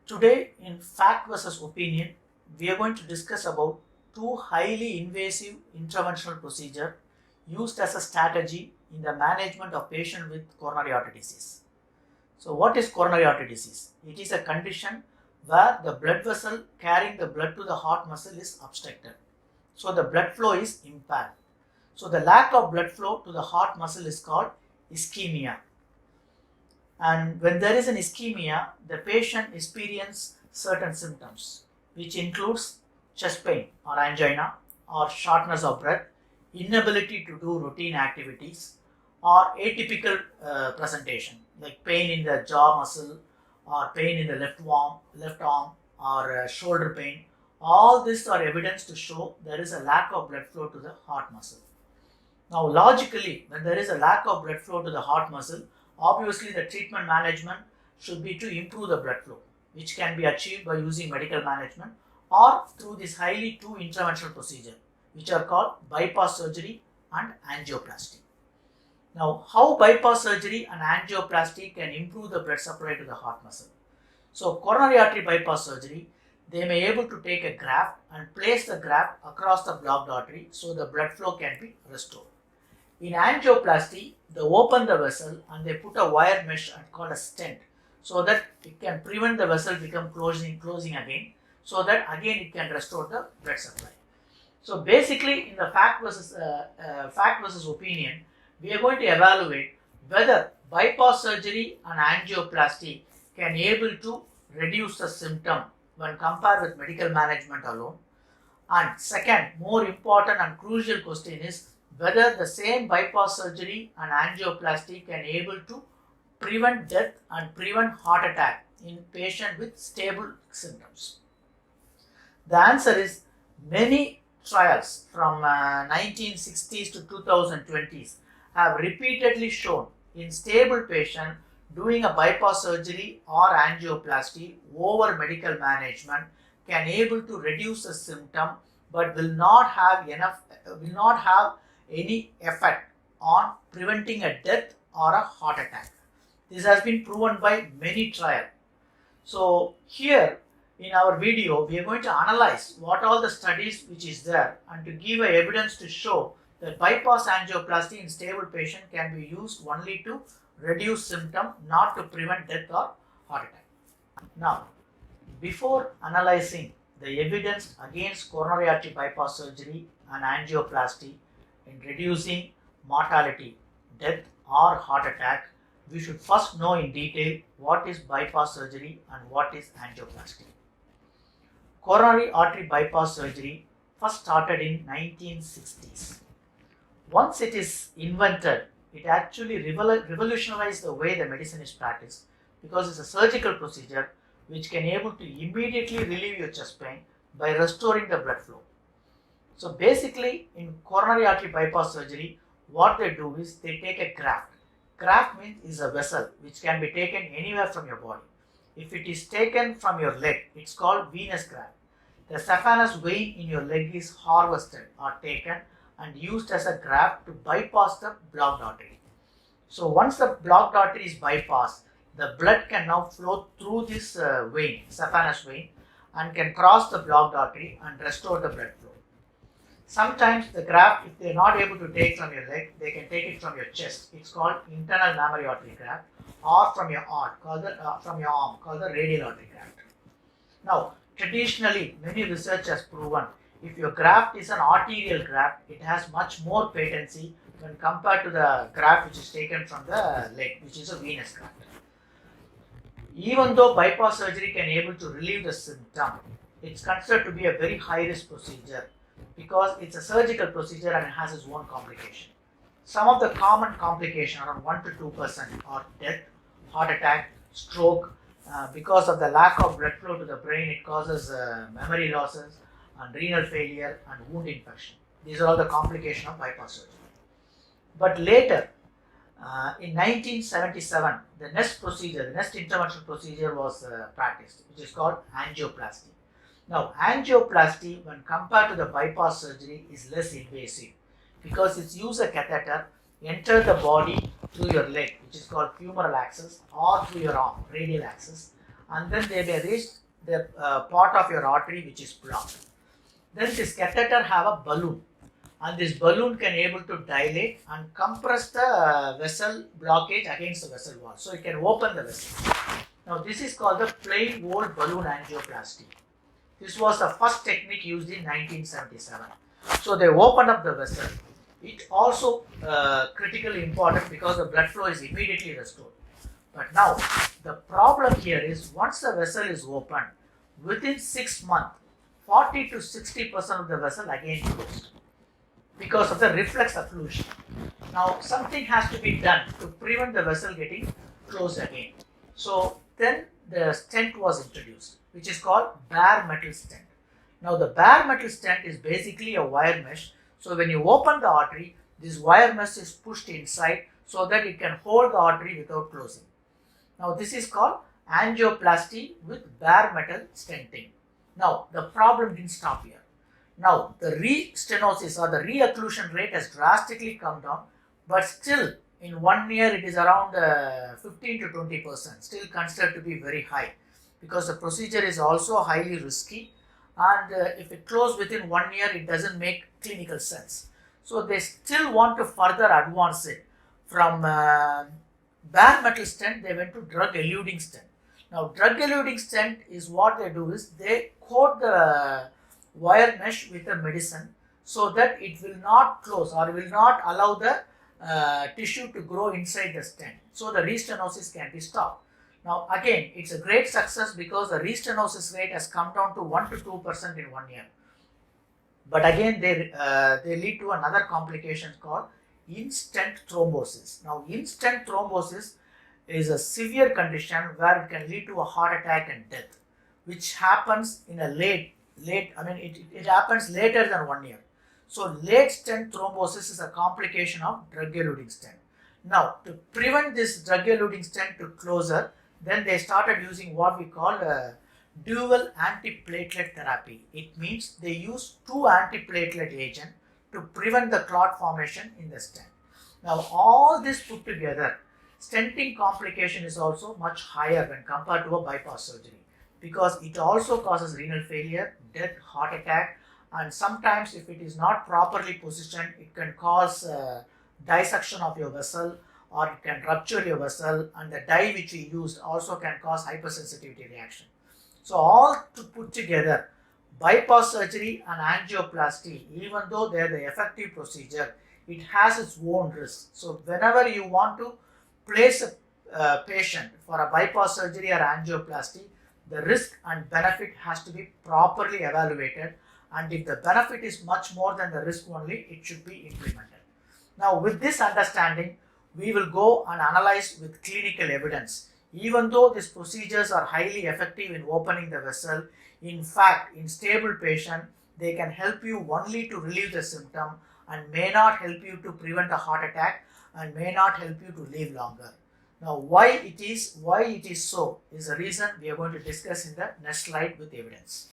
Today in Fact versus Opinion, we are going to discuss about two highly invasive interventional procedures used as a strategy in the management of patients with coronary artery disease. So what is coronary artery disease? It is a condition where the blood vessel carrying the blood to the heart muscle is obstructed. So the blood flow is impaired. So the lack of blood flow to the heart muscle is called ischemia. And when there is an ischemia, the patient experiences certain symptoms, which includes chest pain or angina or shortness of breath, inability to do routine activities, or atypical presentation like pain in the jaw muscle or pain in the left arm or shoulder pain. All these are evidence to show there is a lack of blood flow to the heart muscle. Now, logically, when there is a lack of blood flow to the heart muscle, obviously the treatment management should be to improve the blood flow, which can be achieved by using medical management or through this highly two interventional procedure, which are called bypass surgery and angioplasty. Now, how bypass surgery and angioplasty can improve the blood supply to the heart muscle? So, coronary artery bypass surgery, they may able to take a graft and place the graft across the blocked artery so the blood flow can be restored. In angioplasty, they open the vessel and they put a wire mesh called a stent so that it can prevent the vessel become closing again, so that again it can restore the blood supply. So basically, in the fact versus opinion, we are going to evaluate whether bypass surgery and angioplasty can able to reduce the symptom when compared with medical management alone. And second, more important and crucial question is whether the same bypass surgery and angioplasty can able to prevent death and prevent heart attack in patients with stable symptoms. The answer is many trials from 1960s to 2020s have repeatedly shown in stable patients doing a bypass surgery or angioplasty over medical management can able to reduce the symptom but will not have any effect on preventing a death or a heart attack. This has been proven by many trials. So here in our video, we are going to analyze what all the studies which is there and to give a evidence to show that bypass angioplasty in stable patient can be used only to reduce symptom, not to prevent death or heart attack. Now, before analyzing the evidence against coronary artery bypass surgery and angioplasty in reducing mortality, death or heart attack, we should first know in detail what is bypass surgery and what is angioplasty. Coronary artery bypass surgery first started in 1960s. Once it is invented, it actually revolutionized the way the medicine is practiced because it's a surgical procedure which can able to immediately relieve your chest pain by restoring the blood flow. So basically in coronary artery bypass surgery, what they do is they take a graft. Graft means is a vessel which can be taken anywhere from your body. If it is taken from your leg, it's called venous graft. The saphenous vein in your leg is harvested or taken and used as a graft to bypass the blocked artery. So once the blocked artery is bypassed, the blood can now flow through this vein, saphenous vein, and can cross the blocked artery and restore the blood flow. Sometimes the graft, if they are not able to take from your leg, they can take it from your chest. It's called internal mammary artery graft, or from your arm, called the radial artery graft. Now, traditionally, many research has proven if your graft is an arterial graft, it has much more patency when compared to the graft which is taken from the leg, which is a venous graft. Even though bypass surgery can able to relieve the symptom, it's considered to be a very high risk procedure because it's a surgical procedure and it has its own complication. Some of the common complications, around 1 to 2%, are death, heart attack, stroke. Because of the lack of blood flow to the brain, it causes memory losses and renal failure and wound infection. These are all the complications of bypass surgery. But later, in 1977, the next interventional procedure was practiced, which is called angioplasty. Now, angioplasty, when compared to the bypass surgery, is less invasive because it uses a catheter, enter the body through your leg, which is called femoral axis, or through your arm, radial axis, and then they may reach the part of your artery which is blocked. Then this catheter have a balloon, and this balloon can able to dilate and compress the vessel blockage against the vessel wall. So it can open the vessel. Now this is called the plain wall balloon angioplasty. This was the first technique used in 1977. So they open up the vessel. It also critically important because the blood flow is immediately restored. But now the problem here is once the vessel is opened, within 6 months, 40 to 60% of the vessel again closed because of the reflex occlusion. Now something has to be done to prevent the vessel getting closed again. So then the stent was introduced, which is called bare metal stent. Now the bare metal stent is basically a wire mesh. So when you open the artery, this wire mesh is pushed inside so that it can hold the artery without closing. Now this is called angioplasty with bare metal stenting. Now the problem didn't stop here. Now the re-stenosis or the re-occlusion rate has drastically come down, but still in 1 year it is around 15 to 20%, still considered to be very high because the procedure is also highly risky, and if it closes within 1 year it doesn't make clinical sense. So they still want to further advance it. From bare metal stent they went to drug eluting stent. Now drug eluting stent is what they do is they coat the wire mesh with a medicine so that it will not close or will not allow the tissue to grow inside the stent. So the restenosis can be stopped. Now again, it's a great success because the restenosis rate has come down to 1 to 2% in 1 year. But again, they lead to another complication called in-stent thrombosis. Now in-stent thrombosis is a severe condition where it can lead to a heart attack and death, which happens in a it happens later than 1 year. So late stent thrombosis is a complication of drug-eluting stent. Now to prevent this drug-eluting stent to closure, then they started using what we call dual antiplatelet therapy. It means they use 2 antiplatelet agents to prevent the clot formation in the stent. Now all this put together, stenting complication is also much higher when compared to a bypass surgery because it also causes renal failure, death, heart attack, and sometimes if it is not properly positioned, it can cause dissection of your vessel or it can rupture your vessel, and the dye which we used also can cause hypersensitivity reaction. So all to put together, bypass surgery and angioplasty, even though they are the effective procedure, it has its own risk. So whenever you want to place a patient for a bypass surgery or angioplasty, the risk and benefit has to be properly evaluated, and if the benefit is much more than the risk only, it should be implemented. Now with this understanding, we will go and analyze with clinical evidence. Even though these procedures are highly effective in opening the vessel, in fact, in stable patient, they can help you only to relieve the symptom and may not help you to prevent a heart attack and may not help you to live longer. Now, why it is so is a reason we are going to discuss in the next slide with evidence.